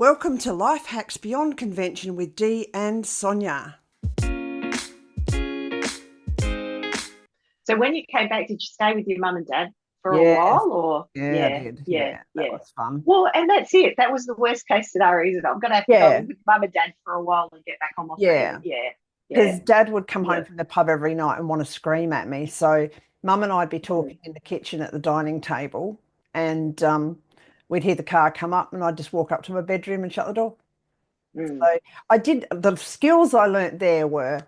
Welcome to Life Hacks Beyond Convention with Dee and Sonia. So when you came back, did you stay with your mum and dad for a Yeah, while, or I did. Yeah, that was fun. Well, and that's it. That was the worst case scenario, isn't it? I'm going to have to go Yeah, live with mum and dad for a while and get back on my feet. yeah. Yeah, yeah, Because Dad would come yeah. home from the pub every night and want to scream at me. So Mum and I'd be Mm, talking in the kitchen at the dining table, and we'd hear the car come up, and I'd just walk up to my bedroom and shut the door. mm, So I did. The skills I learnt there were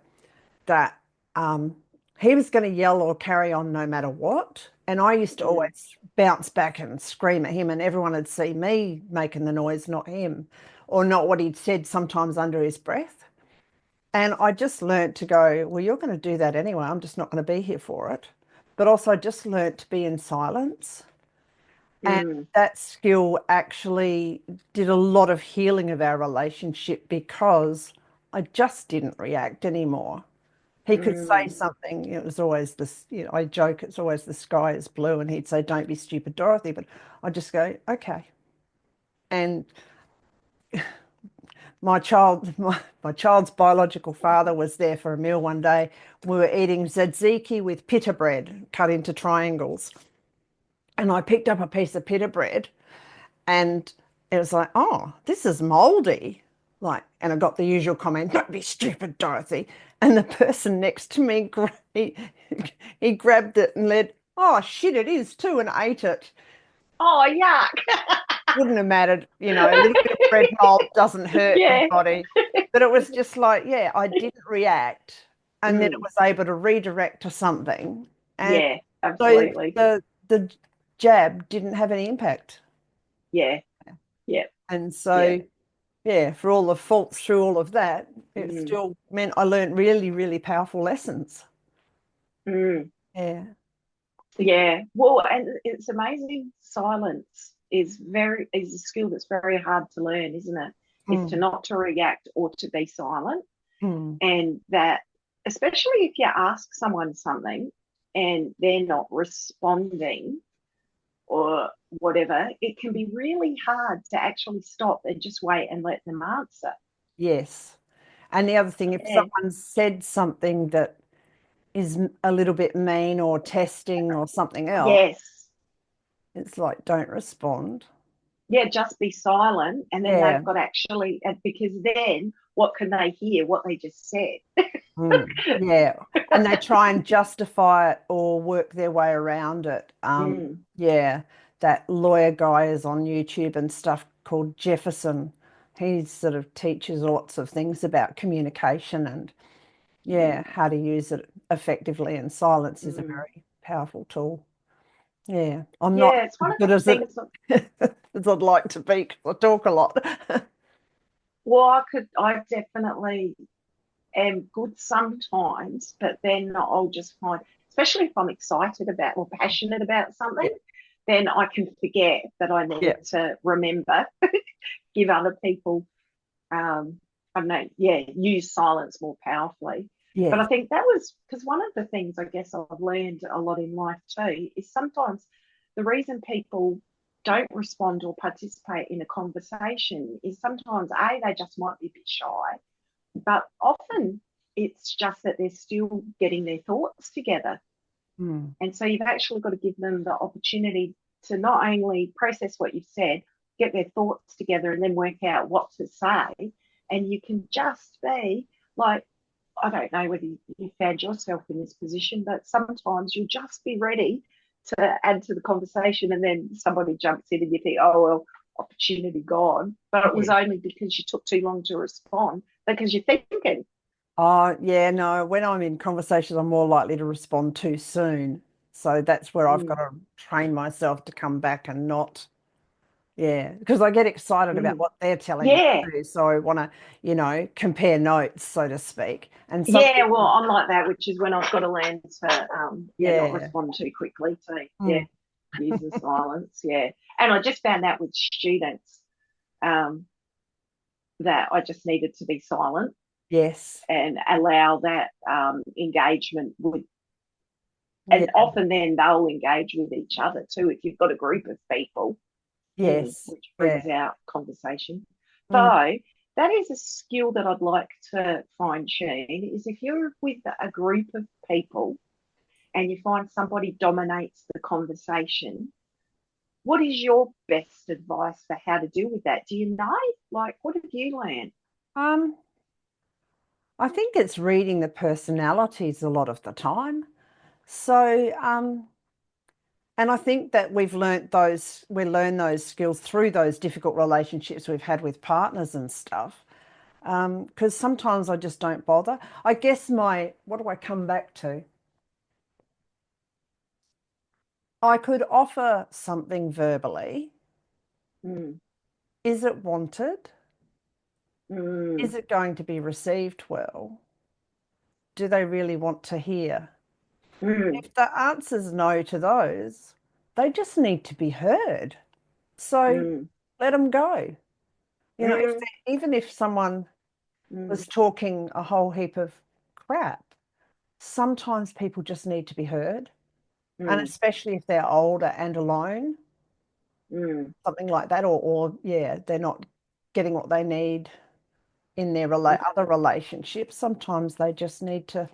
that um, he was going to yell or carry on no matter what. And I used to mm, always bounce back and scream at him, and everyone would see me making the noise, not him, or not what he'd said sometimes under his breath. And I just learnt to go, well, you're going to do that anyway. I'm just not going to be here for it. But also, I just learnt to be in silence. And mm, that skill actually did a lot of healing of our relationship because I just didn't react anymore. He could say mm. something, it was always this, I joke, it's always the sky is blue, and he'd say, don't be stupid, Dorothy. But I just go, okay. And my child's biological father was there for a meal one day. We were eating tzatziki with pita bread cut into triangles. And I picked up a piece of pita bread and it was like, oh, this is moldy. And I got the usual comment, don't be stupid, Dorothy. And the person next to me, he grabbed it and led, oh, shit, it is too, and ate it. Oh, yuck. Wouldn't have mattered, a little bit of bread mold doesn't hurt Yeah. anybody. But it was just like, yeah, I didn't react. And then it Mm, was able to redirect to something. And yeah, so absolutely. the jab didn't have any impact. Yeah, yeah, And yeah. so, yeah, for all the faults through all of that, it Mm, still meant I learned really, really powerful lessons. mm. Yeah. Yeah, well, and it's amazing. Silence is a skill that's very hard to learn, isn't it? Is to Mm, not to react or to be silent, mm, and that especially if you ask someone something and they're not responding or whatever, it can be really hard to actually stop and just wait and let them answer. yes. And the other thing, if Yeah. someone said something that is a little bit mean or testing or something else, Yes. it's like, don't respond. Yeah, just be silent, and then Yeah. they've got actually because then what can they hear? What they just said. Yeah. And they try and justify it or work their way around it. Mm, Yeah. That lawyer guy is on YouTube and stuff called Jefferson. He sort of teaches lots of things about communication and, yeah, mm, how to use it effectively. And silence is a mm. very powerful tool. Yeah. I'm not Yeah, it's as one of good the as it things. as I'd like to be because I talk a lot. Well, I definitely am good sometimes, but then I'll just find, especially if I'm excited about or passionate about Yeah. something, then I can forget that I Yeah. need to remember, give other people, I don't know, yeah, use silence more powerfully. But Yes. I think that was because one of the things I guess I've learned a lot in life too is sometimes the reason people don't respond or participate in a conversation is sometimes they just might be a bit shy, but often it's just that they're still getting their thoughts together. Mm. And so you've actually got to give them the opportunity to not only process what you've said, get their thoughts together, and then work out what to say. And you can just be like, I don't know whether you found yourself in this position, but sometimes you'll just be ready to add to the conversation, and then somebody jumps in and you think, oh, well, opportunity gone. But it was Yes. only because you took too long to respond, because you're thinking. Oh, yeah, no. When I'm in conversations, I'm more likely to respond too soon. So that's where I've got Mm, to train myself to come back and not, yeah, because I get excited about mm. what they're telling me Yeah, too. So I want to, compare notes, so to speak. And some yeah, well, people, I'm like that, which is when I've got to learn to, yeah, not yeah, respond too quickly. To, yeah, mm, use the silence. Yeah, and I just found that with students, um, that I just needed to be silent yes, and allow that engagement with, and yeah, often then they'll engage with each other too if you've got a group of people, yes, which yeah, brings out conversation. Mm. So that is a skill that I'd like to fine tune is if you're with a group of people and you find somebody dominates the conversation, what is your best advice for how to deal with that? Do you know? Like, what have you learned? Um, I think it's reading the personalities a lot of the time. So, and I think that we learn those skills through those difficult relationships we've had with partners and stuff. Because sometimes I just don't bother. I guess what do I come back to? I could offer something verbally. Mm, Is it wanted? mm, Is it going to be received well? Do they really want to hear? mm, If the answer's no to those, they just need to be heard. So mm, let them go. You know, mm, even if someone mm, was talking a whole heap of crap, sometimes people just need to be heard. And mm, especially if they're older and alone, mm, something like that, or yeah, they're not getting what they need in their mm, other relationships. Sometimes they just need to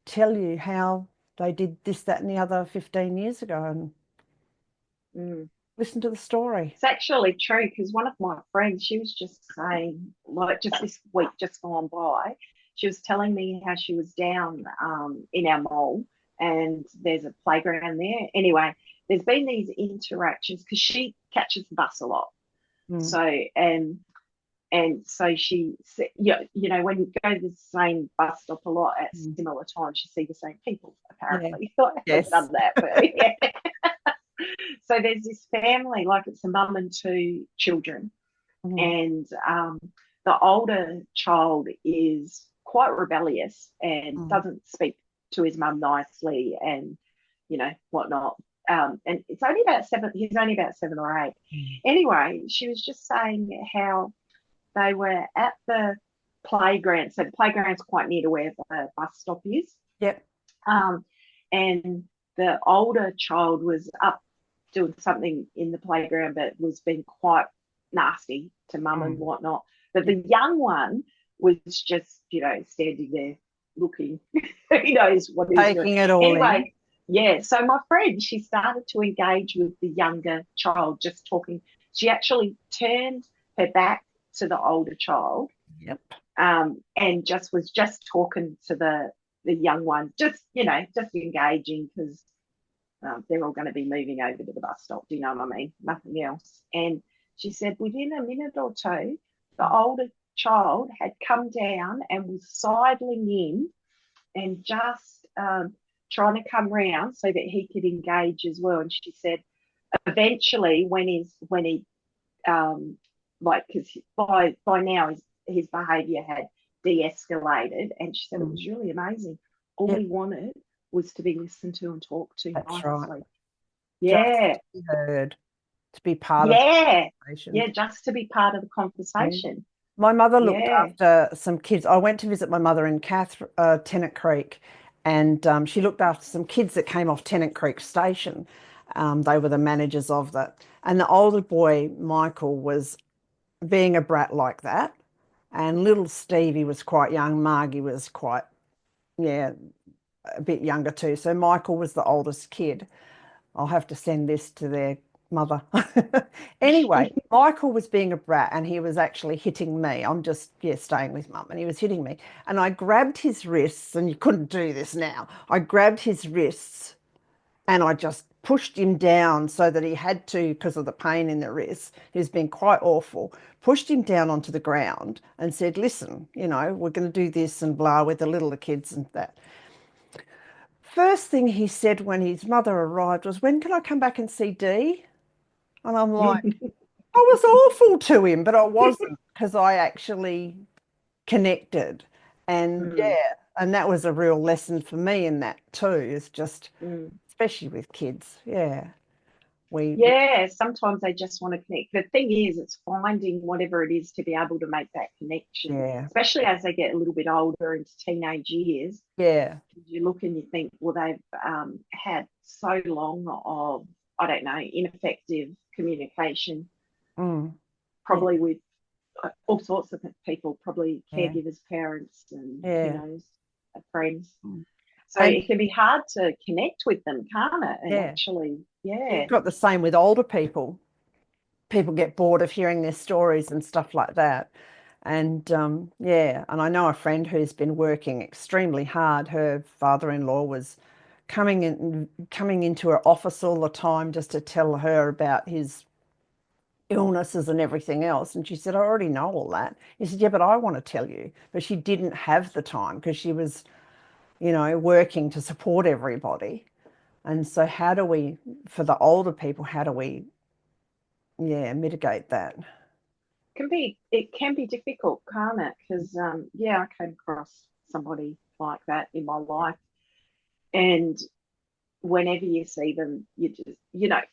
tell you how they did this, that, and the other 15 years ago and mm. listen to the story. It's actually true because one of my friends, she was just saying, like, just this week just gone by, she was telling me how she was down in our mall and there's a playground there. Anyway, there's been these interactions because she catches the bus a lot. Mm. So, and so she, yeah, you know, when you go to the same bus stop a lot at Mm. similar times, you see the same people. Yeah. Apparently, I haven't Yes. done that, but yeah. So there's this family, like it's a mum and two children, Mm. and the older child is quite rebellious and Mm. doesn't speak to his mum nicely, and whatnot. And it's only about seven. He's only about 7 or 8. Mm. Anyway, she was just saying how they were at the playground. So the playground's quite near to where the bus stop is. Yep. Um, and the older child was up doing something in the playground, but was being quite nasty to mum and Mm. whatnot. But Yep. the young one was just, standing there looking. Who knows what he was doing? Taking it all in. Anyway, yeah. So my friend, she started to engage with the younger child, just talking. She actually turned her back to the older child, Yep. and was just talking to the young one, just engaging because they're all going to be moving over to the bus stop. Do you know what I mean? Nothing else. And she said within a minute or two, the older child had come down and was sidling in and just trying to come round so that he could engage as well. And she said eventually when he because by now his behaviour had de-escalated, and she said it Mm. was really amazing. All Yep. he wanted was to be listened to and talked to That's right. nicely. Just Yeah, to be heard, to be part of the yeah, conversation. yeah, just to be part of the Yeah. conversation. My mother looked Yeah. after some kids. I went to visit my mother in Tennant Creek, and she looked after some kids that came off Tennant Creek Station. They were the managers of that. And the older boy, Michael, was being a brat like that. And little Stevie was quite young. Margie was quite, yeah, a bit younger too. So Michael was the oldest kid. I'll have to send this to their mother. Anyway, Michael was being a brat and he was actually hitting me. I'm just, yeah, staying with mum and he was hitting me. And I grabbed his wrists, and you couldn't do this now. I grabbed his wrists and I just pushed him down so that he had to, because of the pain in the wrist. He's been quite awful. Pushed him down onto the ground and said, listen, we're going to do this and blah with the littler kids and that. First thing he said when his mother arrived was, when can I come back and see Dee? And I'm like, I was awful to him, but I wasn't because I actually connected. And Mm, yeah, and that was a real lesson for me in that too, is just, mm. especially with kids. Yeah. We Yeah, sometimes they just want to connect. The thing is, it's finding whatever it is to be able to make that connection, yeah, especially as they get a little bit older into teenage years. yeah, You look and you think, well, they've had so long of, I don't know, ineffective communication, mm, yeah, probably with all sorts of people, probably Yeah. caregivers, parents, and who Yeah. knows, friends. Mm. So And it can be hard to connect with them, can't it? And yeah, actually, yeah, you've got the same with older people. People get bored of hearing their stories and stuff like that. And yeah, and I know a friend who's been working extremely hard. Her father-in-law was coming into her office all the time just to tell her about his illnesses and everything else. And she said, I already know all that. He said, yeah, but I want to tell you. But she didn't have the time because she was, working to support everybody. And so how do we, for the older people, how do we, yeah, mitigate that? it can be difficult, can't it? Because yeah, I came across somebody like that in my life, and whenever you see them, you just,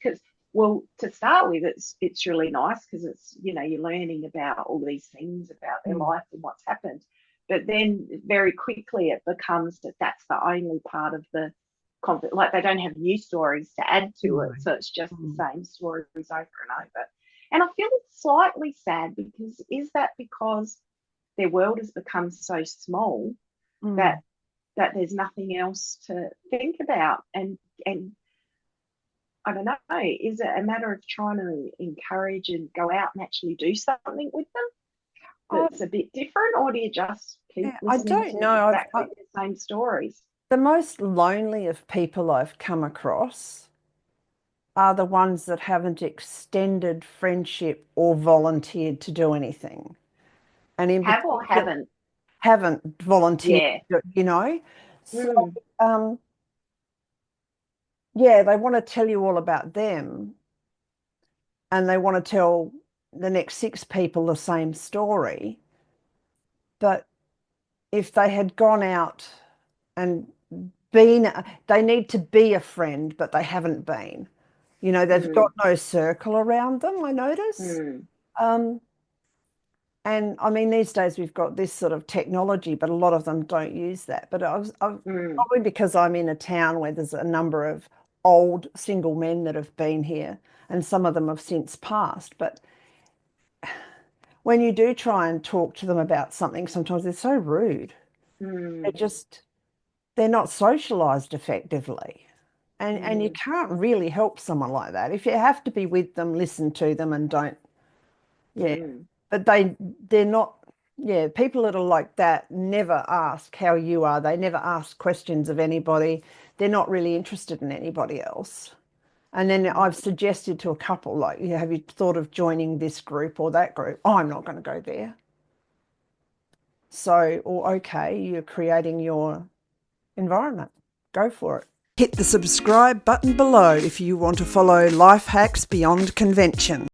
because, well, to start with, it's really nice because it's, you're learning about all these things about their Mm. life and what's happened. But then very quickly it becomes that that's the only part of the conflict. Like they don't have new stories to add to it, No. so it's just the Mm. same stories over and over. And I feel it's slightly sad because is that because their world has become so small that Mm. there's nothing else to think about, and I don't know, is it a matter of trying to encourage and go out and actually do something with them Oh, that's a bit different, or do you just keep yeah, I listening don't to know. exactly the same stories? The most lonely of people I've come across are the ones that haven't extended friendship or volunteered to do anything. And in Have or particular, haven't? haven't volunteered, Yeah. So, Mm, um, yeah, they want to tell you all about them and they want to tell the next six people the same story. But if they had gone out and been, they need to be a friend, but they haven't been. They've got mm, no circle around them, I notice. mm, Um, and I mean, these days we've got this sort of technology, but a lot of them don't use that. But I've mm, probably because I'm in a town where there's a number of old single men that have been here, and some of them have since passed. But when you do try and talk to them about something, sometimes they're so rude. They're mm, just, they're not socialized effectively. And you mm, can't really help someone like that. If you have to be with them, listen to them and don't, yeah. mm, But they're not, yeah, people that are like that never ask how you are. They never ask questions of anybody. They're not really interested in anybody else. And then mm, I've suggested to a couple, like, yeah, have you thought of joining this group or that group? Oh, I'm not going to go there. So, or okay, you're creating your environment. Go for it. Hit the subscribe button below if you want to follow life hacks beyond convention.